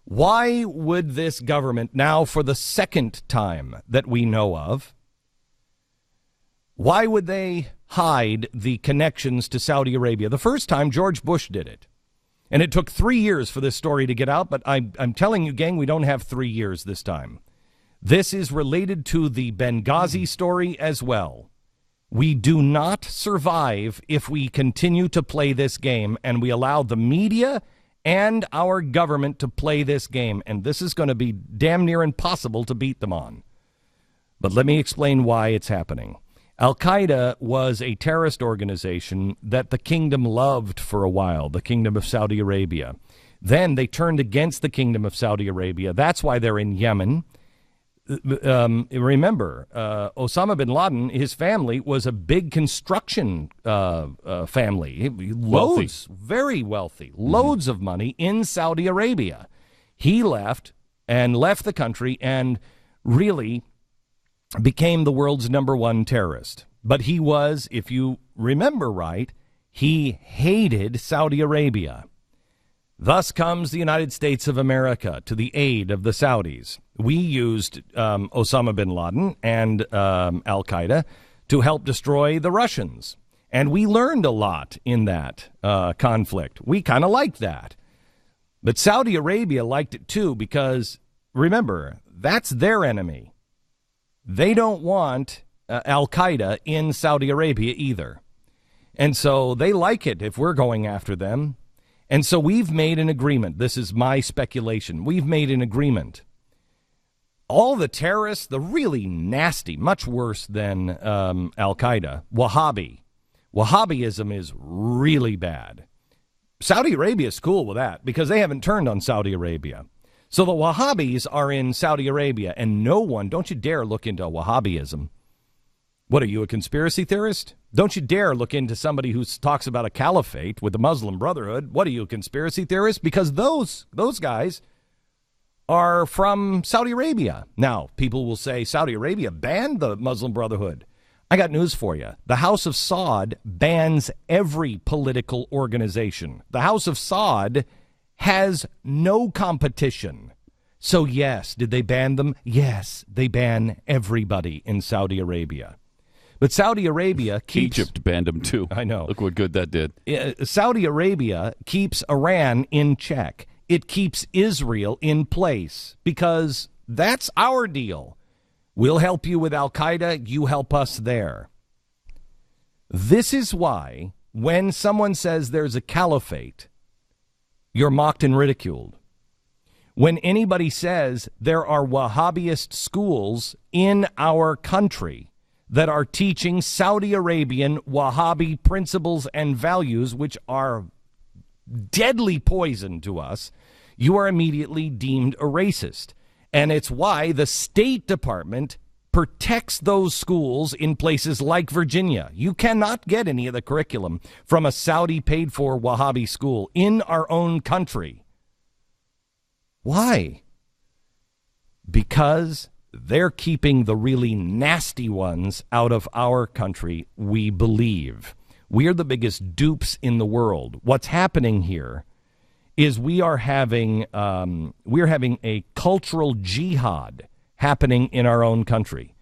Why would this government, now for the second time that we know of, why would they hide the connections to Saudi Arabia? The first time, George Bush did it. And it took 3 years for this story to get out, but I'm telling you, gang, we don't have 3 years this time. This is related to the Benghazi story as well. We do not survive if we continue to play this game and we allow the media and our government to play this game. And this is going to be damn near impossible to beat them on. But let me explain why it's happening. Al-Qaeda was a terrorist organization that the kingdom loved for a while, the Kingdom of Saudi Arabia. Then they turned against the Kingdom of Saudi Arabia. That's why they're in Yemen. Remember, Osama bin Laden, his family was a big construction family. Loads, very wealthy, loads of money in Saudi Arabia. He left the country and really became the world's #1 terrorist. But he was, if you remember right, he hated Saudi Arabia. Thus comes the United States of America to the aid of the Saudis. We used Osama bin Laden and Al-Qaeda to help destroy the Russians. And we learned a lot in that conflict. We kind of liked that. But Saudi Arabia liked it too because, remember, that's their enemy. They don't want Al-Qaeda in Saudi Arabia either. And so they like it if we're going after them. And so we've made an agreement. This is my speculation. We've made an agreement. All the terrorists, the really nasty, much worse than Al-Qaeda, Wahhabism is really bad. Saudi Arabia is cool with that because they haven't turned on Saudi Arabia. So the Wahhabis are in Saudi Arabia, and no one, don't you dare look into Wahhabism. What, are you a conspiracy theorist? Don't you dare look into somebody who talks about a caliphate with the Muslim Brotherhood. What, are you a conspiracy theorist? Because those guys are from Saudi Arabia. Now, people will say Saudi Arabia banned the Muslim Brotherhood. I got news for you. The House of Saud bans every political organization. The House of Saud has no competition. So yes, did they ban them? Yes, they ban everybody in Saudi Arabia. But Saudi Arabia keeps... Egypt banned them too. I know. Look what good that did. Saudi Arabia keeps Iran in check. It keeps Israel in place because that's our deal. We'll help you with Al-Qaeda. You help us there. This is why when someone says there's a caliphate, you're mocked and ridiculed. When anybody says there are Wahhabist schools in our country that are teaching Saudi Arabian Wahhabi principles and values, which are deadly poison to us, you are immediately deemed a racist. And it's why the State Department protects those schools in places like Virginia. You cannot get any of the curriculum from a Saudi paid-for Wahhabi school in our own country. Why? Because they're keeping the really nasty ones out of our country, we believe. We are the biggest dupes in the world. What's happening here is we are having a cultural jihad happening in our own country.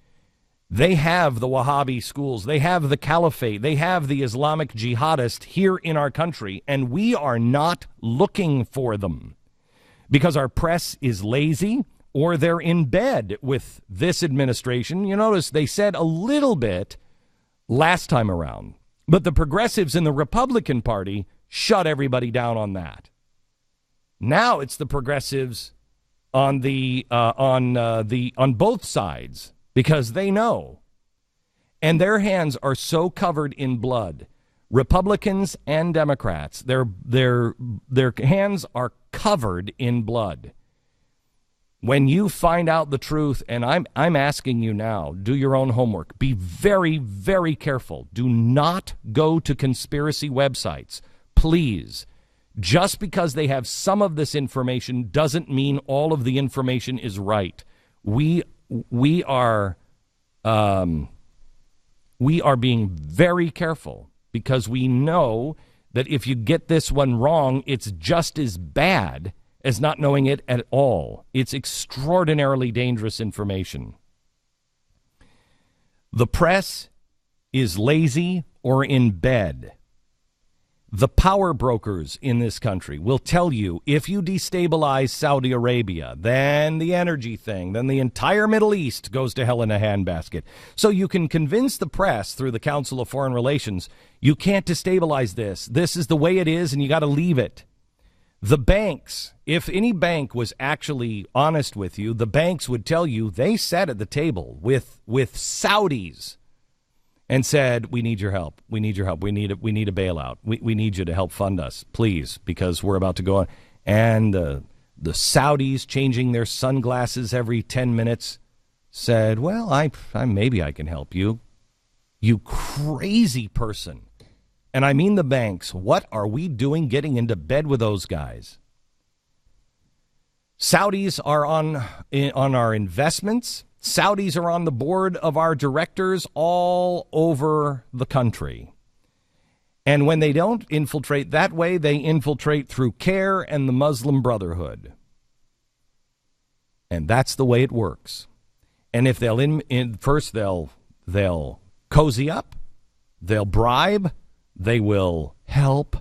They have the Wahhabi schools. They have the caliphate. They have the Islamic jihadist here in our country, and we are not looking for them because our press is lazy or they're in bed with this administration. You notice they said a little bit last time around, but the progressives in the Republican Party shut everybody down on that. Now it's the progressives on both sides because they know, and their hands are so covered in blood. Republicans and Democrats, their hands are covered in blood. When you find out the truth, and I'm asking you now, do your own homework. Be very, very careful. Do not go to conspiracy websites, please. Just because they have some of this information doesn't mean all of the information is right. We are being very careful because we know that if you get this one wrong, it's just as bad as not knowing it at all. It's extraordinarily dangerous information. The press is lazy or in bed. The power brokers in this country will tell you if you destabilize Saudi Arabia, then the energy thing, then the entire Middle East goes to hell in a handbasket. So you can convince the press through the Council of Foreign Relations, you can't destabilize this. This is the way it is, and you got to leave it. The banks, if any bank was actually honest with you, the banks would tell you they sat at the table with Saudis and said, we need your help. We need your help. We need a bailout. We need you to help fund us, please, because we're about to go on. And the Saudis, changing their sunglasses every 10 minutes, said, well, I maybe I can help you. You crazy person. And I mean the banks. What are we doing getting into bed with those guys? Saudis are on our investments. Saudis are on the board of our directors all over the country. And when they don't infiltrate that way, they infiltrate through CARE and the Muslim Brotherhood. And that's the way it works. And if they'll first they'll cozy up, they'll bribe, they will help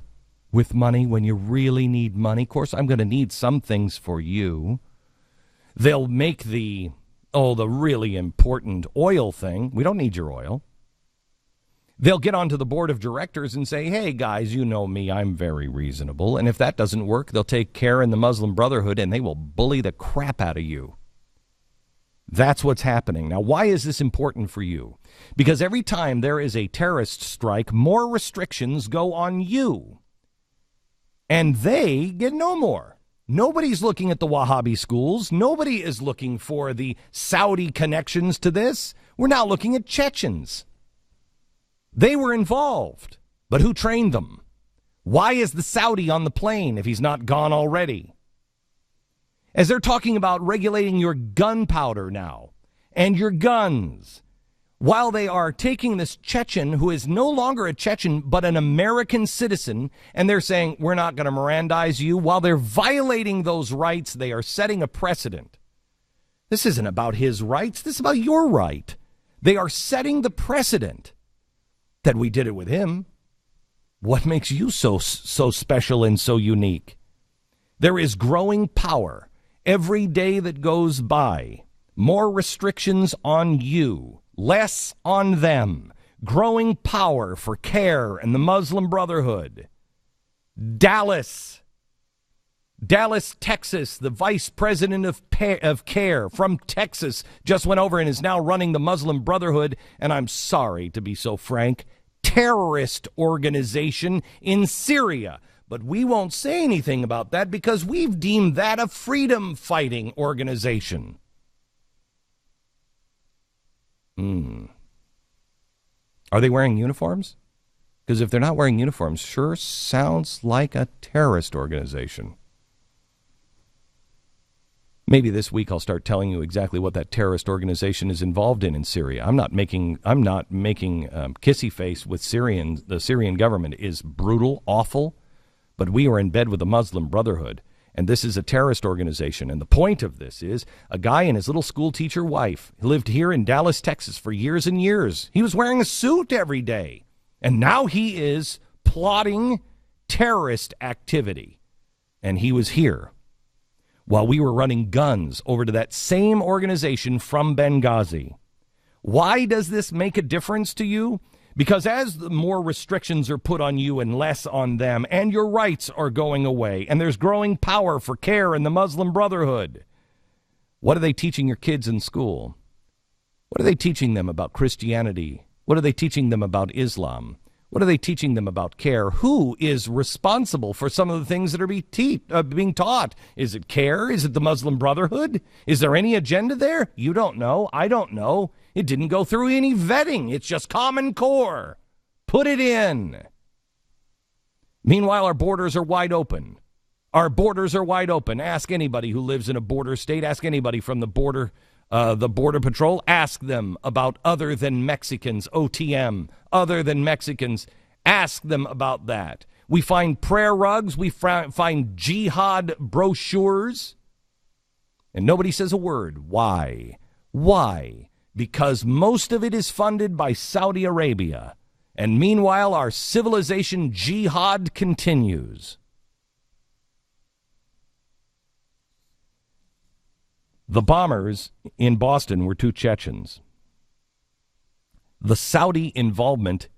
with money when you really need money. Of course, I'm going to need some things for you. They'll make the really important oil thing. We don't need your oil. They'll get onto the board of directors and say, hey, guys, you know me, I'm very reasonable. And if that doesn't work, they'll take CARE and the Muslim Brotherhood and they will bully the crap out of you. That's what's happening. Now, why is this important for you? Because every time there is a terrorist strike, more restrictions go on you. And they get no more. Nobody's looking at the Wahhabi schools. Nobody is looking for the Saudi connections to this. We're now looking at Chechens. They were involved. But who trained them? Why is the Saudi on the plane if he's not gone already? As they're talking about regulating your gunpowder now and your guns, while they are taking this Chechen who is no longer a Chechen but an American citizen, and they're saying, we're not going to Mirandize you, while they're violating those rights, they are setting a precedent. This isn't about his rights. This is about your right. They are setting the precedent that we did it with him. What makes you so special and so unique? There is growing power. Every day that goes by, more restrictions on you, less on them. Growing power for CARE and the Muslim Brotherhood. Dallas, Texas, the vice president of CARE from Texas just went over and is now running the Muslim Brotherhood, and I'm sorry to be so frank, terrorist organization in Syria. But we won't say anything about that because we've deemed that a freedom-fighting organization. Are they wearing uniforms? Because if they're not wearing uniforms, sure sounds like a terrorist organization. Maybe this week I'll start telling you exactly what that terrorist organization is involved in Syria. I'm not making kissy face with the Syrian government is brutal, awful. But we are in bed with the Muslim Brotherhood, and this is a terrorist organization. And the point of this is a guy and his little school teacher wife lived here in Dallas, Texas for years and years. He was wearing a suit every day, and now he is plotting terrorist activity. And he was here while we were running guns over to that same organization from Benghazi. Why does this make a difference to you? Because as the more restrictions are put on you and less on them, and your rights are going away, and there's growing power for CARE and the Muslim Brotherhood, what are they teaching your kids in school? What are they teaching them about Christianity? What are they teaching them about Islam? What are they teaching them about CARE? Who is responsible for some of the things that are being taught? Is it CARE? Is it the Muslim Brotherhood? Is there any agenda there? You don't know. I don't know. It didn't go through any vetting. It's just Common Core. Put it in. Meanwhile, our borders are wide open. Our borders are wide open. Ask anybody who lives in a border state. Ask anybody from the border patrol. Ask them about other than Mexicans, OTM, other than Mexicans. Ask them about that. We find prayer rugs. We find jihad brochures. And nobody says a word. Why? Why? Because most of it is funded by Saudi Arabia. And meanwhile, our civilization jihad continues. The bombers in Boston were 2 Chechens. The Saudi involvement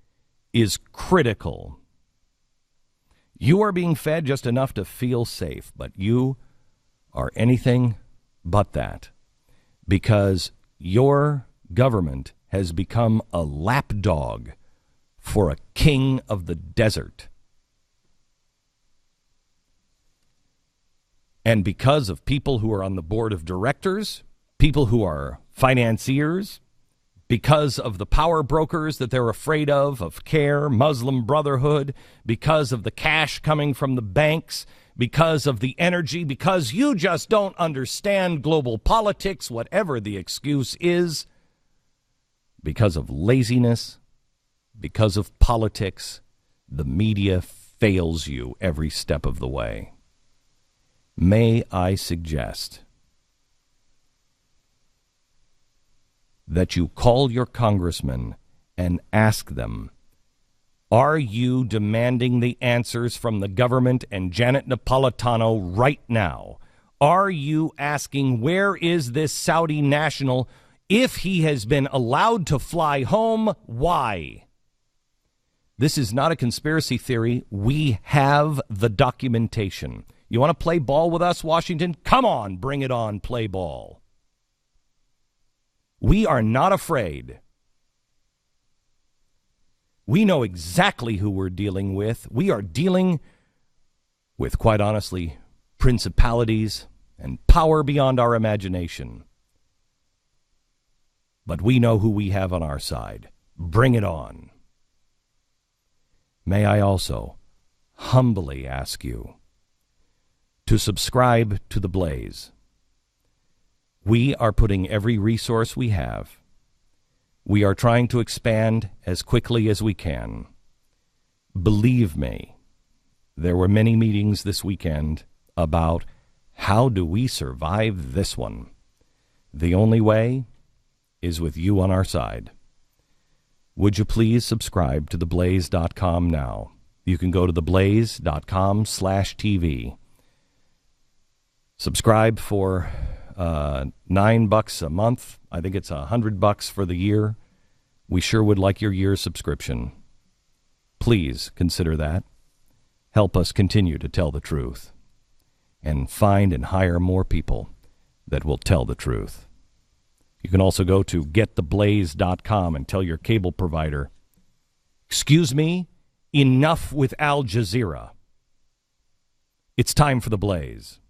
is critical. You are being fed just enough to feel safe, but you are anything but that, because your government has become a lapdog for a king of the desert. And because of people who are on the board of directors, people who are financiers, because of the power brokers that they're afraid of CARE, Muslim Brotherhood, because of the cash coming from the banks, because of the energy, because you just don't understand global politics, whatever the excuse is, because of laziness, because of politics, the media fails you every step of the way. May I suggest that you call your congressman and ask them, are you demanding the answers from the government and Janet Napolitano right now? Are you asking, where is this Saudi national? If he has been allowed to fly home, why? This is not a conspiracy theory. We have the documentation. You want to play ball with us, Washington? Come on, bring it on, play ball. We are not afraid. We know exactly who we're dealing with. We are dealing with, quite honestly, principalities and power beyond our imagination. But we know who we have on our side. Bring it on. May I also humbly ask you to subscribe to The Blaze. We are putting every resource we have. We are trying to expand as quickly as we can. Believe me, there were many meetings this weekend about how do we survive this one. The only way is with you on our side. Would you please subscribe to TheBlaze.com now? You can go to TheBlaze.com/TV. Subscribe for $9 a month. I think it's $100 for the year. We sure would like your year subscription. Please consider that. Help us continue to tell the truth and find and hire more people that will tell the truth. You can also go to gettheblaze.com and tell your cable provider, excuse me, enough with Al Jazeera. It's time for The Blaze.